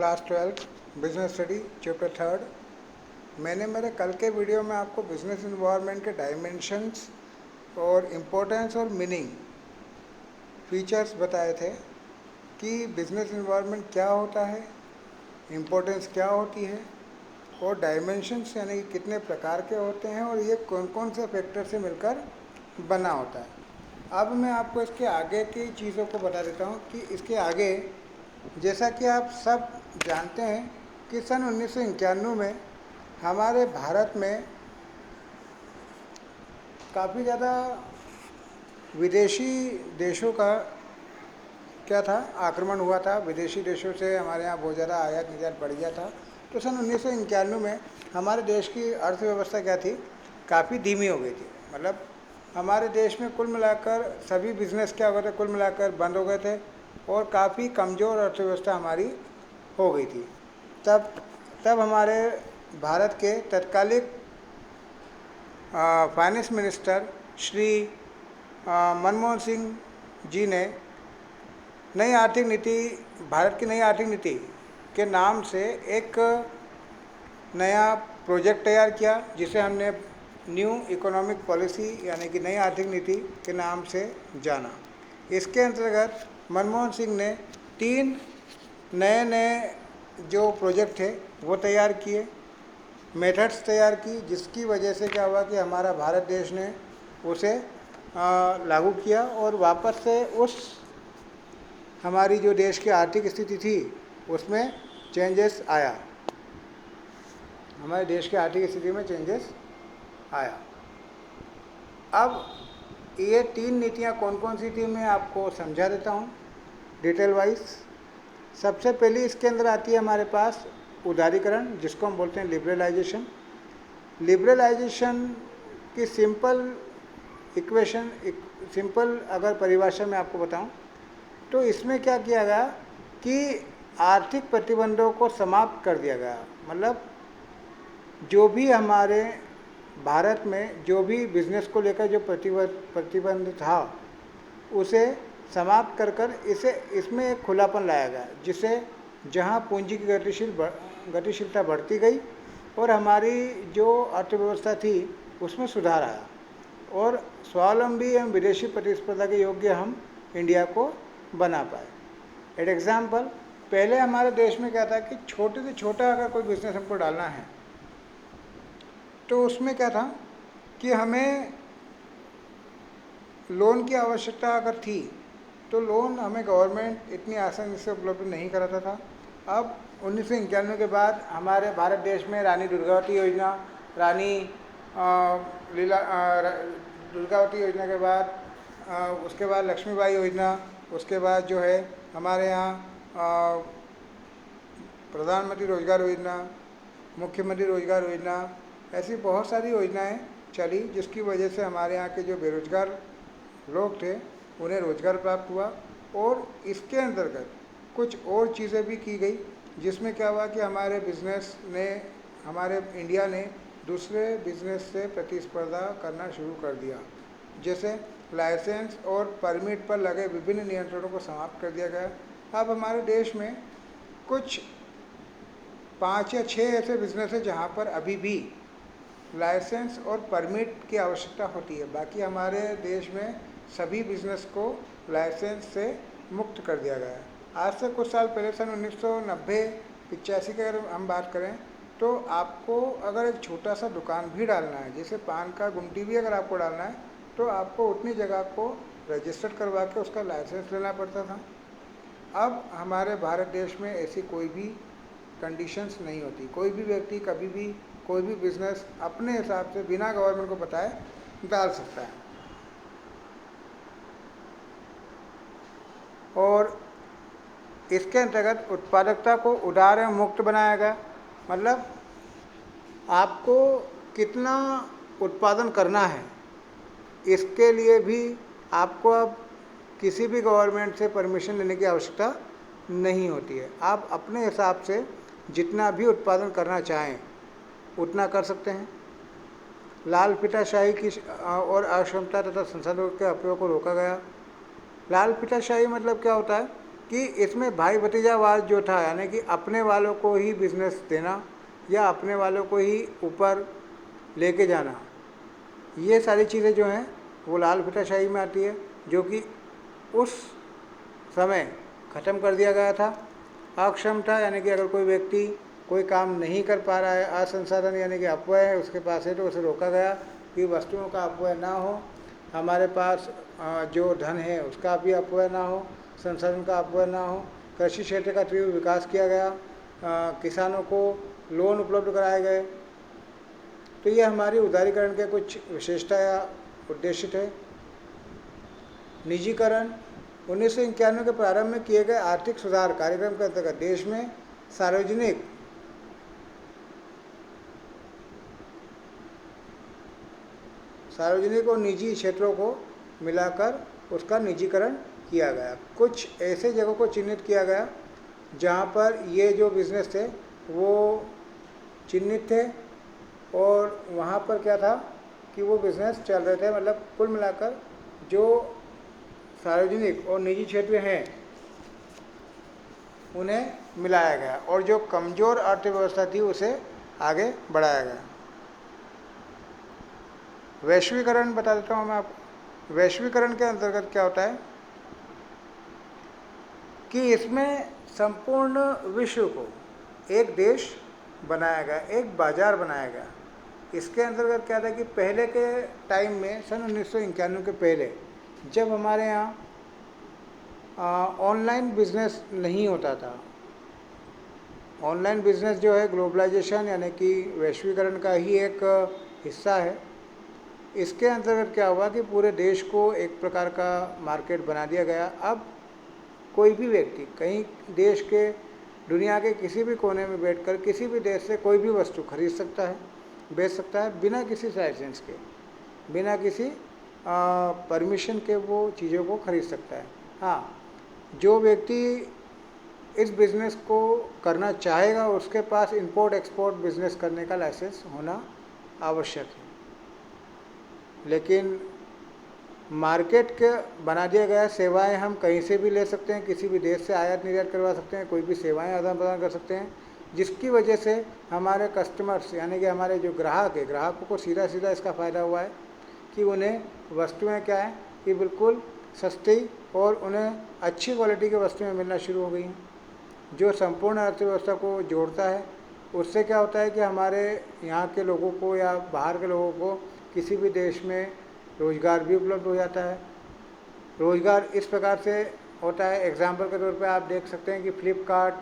Class 12 business study chapter 3। मैंने मेरे कल के वीडियो में आपको बिजनेस इन्वायरमेंट के डायमेंशंस और इम्पोर्टेंस और मीनिंग फीचर्स बताए थे कि बिजनेस इन्वायरमेंट क्या होता है, इम्पोर्टेंस क्या होती है और डायमेंशंस यानी कि कितने प्रकार के होते हैं और ये कौन कौन से फैक्टर से मिलकर बना होता है। अब मैं आपको इसके आगे की चीज़ों को बता देता हूँ कि इसके आगे, जैसा कि आप सब जानते हैं कि सन 1991 में हमारे भारत में काफ़ी ज़्यादा विदेशी देशों का क्या था, आक्रमण हुआ था। विदेशी देशों से हमारे यहाँ बहुत ज़्यादा आयात निर्यात बढ़ गया था। तो सन 1991 में हमारे देश की अर्थव्यवस्था क्या थी, काफ़ी धीमी हो गई थी। मतलब हमारे देश में कुल मिलाकर सभी बिजनेस क्या हो गए थे, कुल मिलाकर बंद हो गए थे और काफ़ी कमज़ोर अर्थव्यवस्था हमारी हो गई थी। तब हमारे भारत के तत्कालिक फाइनेंस मिनिस्टर श्री मनमोहन सिंह जी ने नई आर्थिक नीति, भारत की नई आर्थिक नीति के नाम से एक नया प्रोजेक्ट तैयार किया, जिसे हमने न्यू इकोनॉमिक पॉलिसी यानी कि नई आर्थिक नीति के नाम से जाना। इसके अंतर्गत मनमोहन सिंह ने 3 नए जो प्रोजेक्ट थे वो तैयार किए, मेथड्स तैयार की, जिसकी वजह से क्या हुआ कि हमारा भारत देश ने उसे लागू किया और वापस से उस हमारी जो देश की आर्थिक स्थिति थी उसमें चेंजेस आया, हमारे देश की आर्थिक स्थिति में चेंजेस आया। अब ये 3 नीतियाँ कौन कौन सी थी मैं आपको समझा देता हूँ डिटेल वाइज। सबसे पहली इसके अंदर आती है हमारे पास उदारीकरण, जिसको हम बोलते हैं लिबरलाइजेशन। लिबरलाइजेशन की सिंपल इक्वेशन, सिंपल अगर परिभाषा में आपको बताऊं तो इसमें क्या किया गया कि आर्थिक प्रतिबंधों को समाप्त कर दिया गया। मतलब जो भी हमारे भारत में जो भी बिजनेस को लेकर जो प्रतिबंध था उसे समाप्त कर इसमें एक खुलापन लाया गया, जिसे जहां पूंजी की गतिशीलता बढ़ती गई और हमारी जो अर्थव्यवस्था थी उसमें सुधार आया और स्वावलंबी एवं विदेशी प्रतिस्पर्धा के योग्य हम इंडिया को बना पाए। एट एग्जाम्पल, पहले हमारे देश में क्या था कि छोटे से छोटा अगर कोई बिजनेस हमको डालना है तो उसमें क्या था कि हमें लोन की आवश्यकता अगर थी तो लोन हमें गवर्नमेंट इतनी आसानी से उपलब्ध नहीं कराता था। अब 1991 के बाद हमारे भारत देश में रानी दुर्गावती योजना, दुर्गावती योजना के बाद उसके बाद लक्ष्मीबाई योजना, उसके बाद जो है हमारे यहाँ प्रधानमंत्री रोजगार योजना, मुख्यमंत्री रोजगार योजना, ऐसी बहुत सारी योजनाएं चली, जिसकी वजह से हमारे यहाँ के जो बेरोजगार लोग थे उन्हें रोजगार प्राप्त हुआ। और इसके अंतर्गत कुछ और चीज़ें भी की गई, जिसमें क्या हुआ कि हमारे बिजनेस ने, हमारे इंडिया ने दूसरे बिजनेस से प्रतिस्पर्धा करना शुरू कर दिया। जैसे लाइसेंस और परमिट पर लगे विभिन्न नियंत्रणों को समाप्त कर दिया गया। अब हमारे देश में कुछ 5 या 6 ऐसे बिजनेस हैं जहाँ पर अभी भी लाइसेंस और परमिट की आवश्यकता होती है। बाकी हमारे देश में सभी बिजनेस को लाइसेंस से मुक्त कर दिया गया है। आज से कुछ साल पहले सन 1990-85 की अगर हम बात करें तो आपको अगर एक छोटा सा दुकान भी डालना है, जैसे पान का गुमटी भी अगर आपको डालना है, तो आपको उतनी जगह को रजिस्टर्ड करवा के उसका लाइसेंस लेना पड़ता था। अब हमारे भारत देश में ऐसी कोई भी कंडीशंस नहीं होती। कोई भी व्यक्ति कभी भी कोई भी बिजनेस अपने हिसाब से बिना गवर्नमेंट को बताए डाल सकता है। और इसके अंतर्गत उत्पादकता को उदार एवं मुक्त बनाया गया। मतलब आपको कितना उत्पादन करना है, इसके लिए भी आपको अब किसी भी गवर्नमेंट से परमिशन लेने की आवश्यकता नहीं होती है। आप अपने हिसाब से जितना भी उत्पादन करना चाहें उतना कर सकते हैं। लाल फीताशाही की और अक्षमता तथा संसाधनों के अपयोग को रोका गया। लाल फीताशाही मतलब क्या होता है कि इसमें भाई भतीजावाद जो था, यानी कि अपने वालों को ही बिजनेस देना या अपने वालों को ही ऊपर लेके जाना, ये सारी चीज़ें जो हैं वो लाल फीताशाही में आती है, जो कि उस समय ख़त्म कर दिया गया था। अक्षम था, यानी कि अगर कोई व्यक्ति कोई काम नहीं कर पा रहा है, असंसाधन यानी कि अपव्यय है उसके पास है, तो उसे रोका गया कि वस्तुओं का अपव्यय ना हो, हमारे पास जो धन है उसका भी अपव्यय ना हो, संसाधन का अपव्यय ना हो। कृषि क्षेत्र का तीव्र विकास किया गया, किसानों को लोन उपलब्ध कराए गए। तो ये हमारी उदारीकरण के कुछ विशेषता या उद्देश्य थे। निजीकरण 1991 के प्रारंभ में किए गए आर्थिक सुधार कार्यक्रम के अंतर्गत देश में सार्वजनिक और निजी क्षेत्रों को मिलाकर उसका निजीकरण किया गया। कुछ ऐसे जगहों को चिन्हित किया गया जहाँ पर ये जो बिज़नेस थे वो चिन्हित थे और वहाँ पर क्या था कि वो बिज़नेस चल रहे थे। मतलब कुल मिलाकर जो सार्वजनिक और निजी क्षेत्र हैं उन्हें मिलाया गया और जो कमज़ोर अर्थव्यवस्था थी उसे आगे बढ़ाया गया। वैश्वीकरण बता देता हूँ मैं आपको। वैश्वीकरण के अंतर्गत क्या होता है कि इसमें संपूर्ण विश्व को एक देश बनाया गया, एक बाज़ार बनाया गया। इसके अंतर्गत क्या था कि पहले के टाइम में सन 1991 के पहले जब हमारे यहाँ ऑनलाइन बिज़नेस नहीं होता था, ऑनलाइन बिज़नेस जो है ग्लोबलाइजेशन यानी कि वैश्वीकरण का ही एक हिस्सा है। इसके अंतर्गत क्या हुआ कि पूरे देश को एक प्रकार का मार्केट बना दिया गया। अब कोई भी व्यक्ति कहीं देश के दुनिया के किसी भी कोने में बैठकर किसी भी देश से कोई भी वस्तु खरीद सकता है, बेच सकता है, बिना किसी लाइसेंस के, बिना किसी परमिशन के वो चीज़ों को खरीद सकता है। हाँ, जो व्यक्ति इस बिज़नेस को करना चाहेगा उसके पास इंपोर्ट एक्सपोर्ट बिज़नेस करने का लाइसेंस होना आवश्यक है। लेकिन मार्केट के बना दिया गया, सेवाएं हम कहीं से भी ले सकते हैं, किसी भी देश से आयात निर्यात करवा सकते हैं, कोई भी सेवाएं आदान प्रदान कर सकते हैं, जिसकी वजह से हमारे कस्टमर्स यानी कि हमारे जो ग्राहक है, ग्राहकों को सीधा सीधा इसका फ़ायदा हुआ है कि उन्हें वस्तुएं क्या हैं कि बिल्कुल सस्ती और उन्हें अच्छी क्वालिटी की वस्तुएं मिलना शुरू हो गई हैं, जो संपूर्ण अर्थव्यवस्था को जोड़ता है। उससे क्या होता है कि हमारे यहाँ के लोगों को या बाहर के लोगों को किसी भी देश में रोज़गार भी उपलब्ध हो जाता है। रोज़गार इस प्रकार से होता है, एग्जाम्पल के तौर पे आप देख सकते हैं कि फ्लिपकार्ट,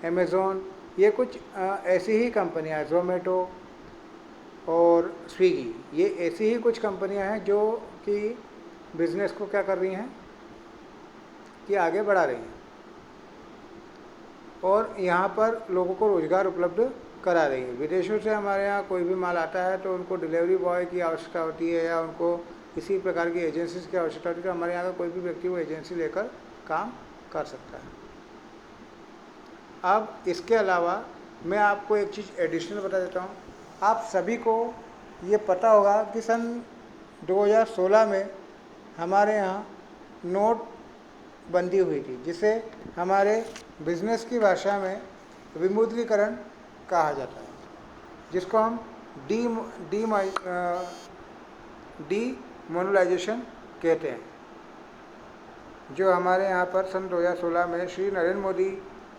अमेज़ोन, ये कुछ ऐसी ही कंपनियाँ, ज़ोमैटो और स्विगी, ये ऐसी ही कुछ कंपनियाँ हैं जो कि बिज़नेस को क्या कर रही हैं कि आगे बढ़ा रही हैं और यहाँ पर लोगों को रोज़गार उपलब्ध करा रही है। विदेशों से हमारे यहाँ कोई भी माल आता है तो उनको डिलीवरी बॉय की आवश्यकता होती है या उनको किसी प्रकार की एजेंसीज की आवश्यकता होती है, तो हमारे यहाँ का कोई भी व्यक्ति वो एजेंसी लेकर काम कर सकता है। अब इसके अलावा मैं आपको एक चीज़ एडिशनल बता देता हूँ। आप सभी को ये पता होगा कि सन 2016 में हमारे यहाँ नोट बंदी हुई थी, जिसे हमारे बिजनेस की भाषा में विमुद्रीकरण कहा जाता है, जिसको हम डीमोनेटाइजेशन कहते हैं, जो हमारे यहाँ पर सन 2016 में श्री नरेंद्र मोदी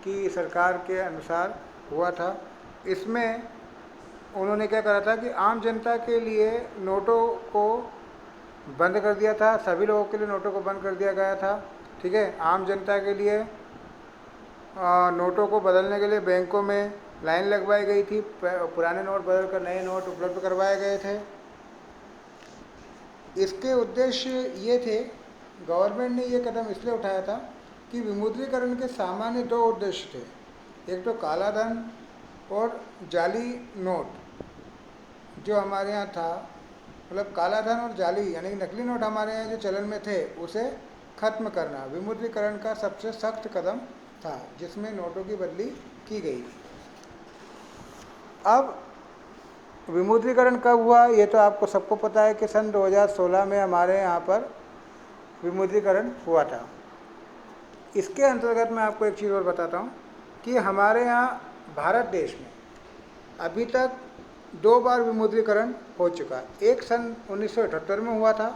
की सरकार के अनुसार हुआ था। इसमें उन्होंने क्या करा था कि आम जनता के लिए नोटों को बंद कर दिया था, सभी लोगों के लिए नोटों को बंद कर दिया गया था। ठीक है, आम जनता के लिए नोटों को बदलने के लिए बैंकों में लाइन लगवाई गई थी, पुराने नोट बदलकर नए नोट उपलब्ध करवाए गए थे। इसके उद्देश्य ये थे, गवर्नमेंट ने ये कदम इसलिए उठाया था कि विमुद्रीकरण के सामान्य दो उद्देश्य थे। एक तो काला धन और जाली नोट जो हमारे यहाँ था, मतलब काला धन और जाली यानी कि नकली नोट हमारे यहाँ जो चलन में थे उसे खत्म करना विमुद्रीकरण का सबसे सख्त कदम था, जिसमें नोटों की बदली की गई। अब विमुद्रीकरण कब हुआ ये तो आपको सबको पता है कि सन 2016 में हमारे यहाँ पर विमुद्रीकरण हुआ था। इसके अंतर्गत मैं आपको एक चीज़ और बताता हूँ कि हमारे यहाँ भारत देश में अभी तक 2 बार विमुद्रीकरण हो चुका है। एक सन 1978 में हुआ था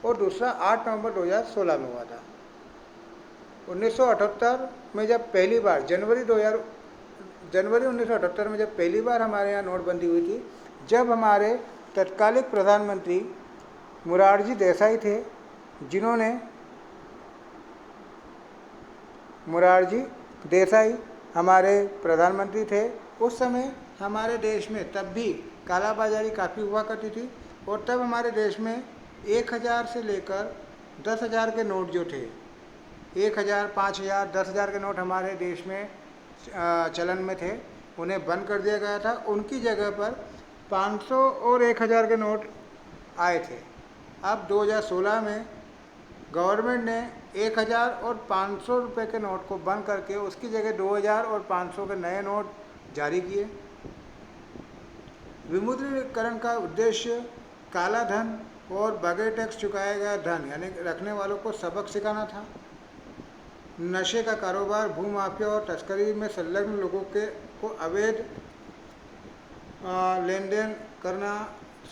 और दूसरा 8 नवंबर 2016 में हुआ था। 1978 में जब पहली बार जनवरी 1978 में जब पहली बार हमारे यहाँ नोटबंदी हुई थी, जब हमारे तत्कालिक प्रधानमंत्री मोरारजी देसाई थे, जिन्होंने मोरारजी देसाई हमारे प्रधानमंत्री थे। उस समय हमारे देश में तब भी काला बाजारी काफ़ी हुआ करती थी और तब हमारे देश में 1000 से लेकर 10,000 के नोट जो थे, 1000, 5000, 10,000 के नोट हमारे देश में चलन में थे, उन्हें बंद कर दिया गया था। उनकी जगह पर 500 और 1000 के नोट आए थे। अब 2016 में गवर्नमेंट ने 1000 और 500 रुपये के नोट को बंद करके उसकी जगह 2000 और 500 के नए नोट जारी किए। विमुद्रीकरण का उद्देश्य काला धन और बगैर टैक्स चुकाया गया धन यानी रखने वालों को सबक सिखाना था। नशे का कारोबार, भूमाफिया और तस्करी में संलग्न लोगों को अवैध लेन देन करना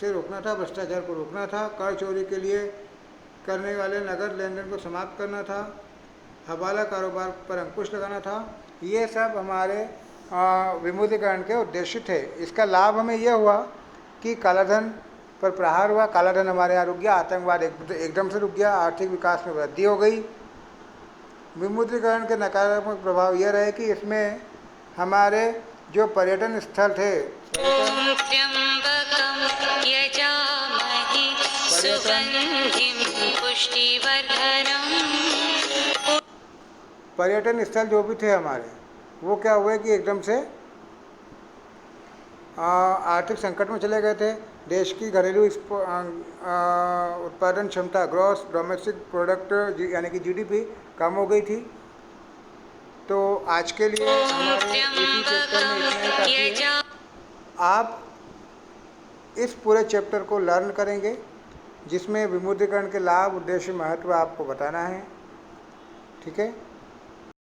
से रोकना था, भ्रष्टाचार को रोकना था, कर चोरी के लिए करने वाले नगद लेन देन को समाप्त करना था, हवाला कारोबार पर अंकुश लगाना था। ये सब हमारे विमुद्रीकरण के उद्देश्य थे। इसका लाभ हमें यह हुआ कि कालाधन पर प्रहार हुआ, कालाधन हमारे यहाँ रुक गया, आतंकवाद एकदम से रुक गया, आर्थिक विकास में वृद्धि हो गई। विमुद्रीकरण के नकारात्मक प्रभाव यह रहे कि इसमें हमारे जो पर्यटन स्थल थे, पर्यटन स्थल जो भी थे हमारे, वो क्या हुए कि एकदम से आर्थिक संकट में चले गए थे। देश की घरेलू उत्पादन क्षमता, ग्रॉस डोमेस्टिक प्रोडक्ट यानी कि जीडीपी कम हो गई थी। तो आज के लिए हमारे इसी चैप्टर में इतना ही काफ़ी है। आप इस पूरे चैप्टर को लर्न करेंगे जिसमें विमुद्रीकरण के लाभ, उद्देश्य, महत्व आपको बताना है। ठीक है।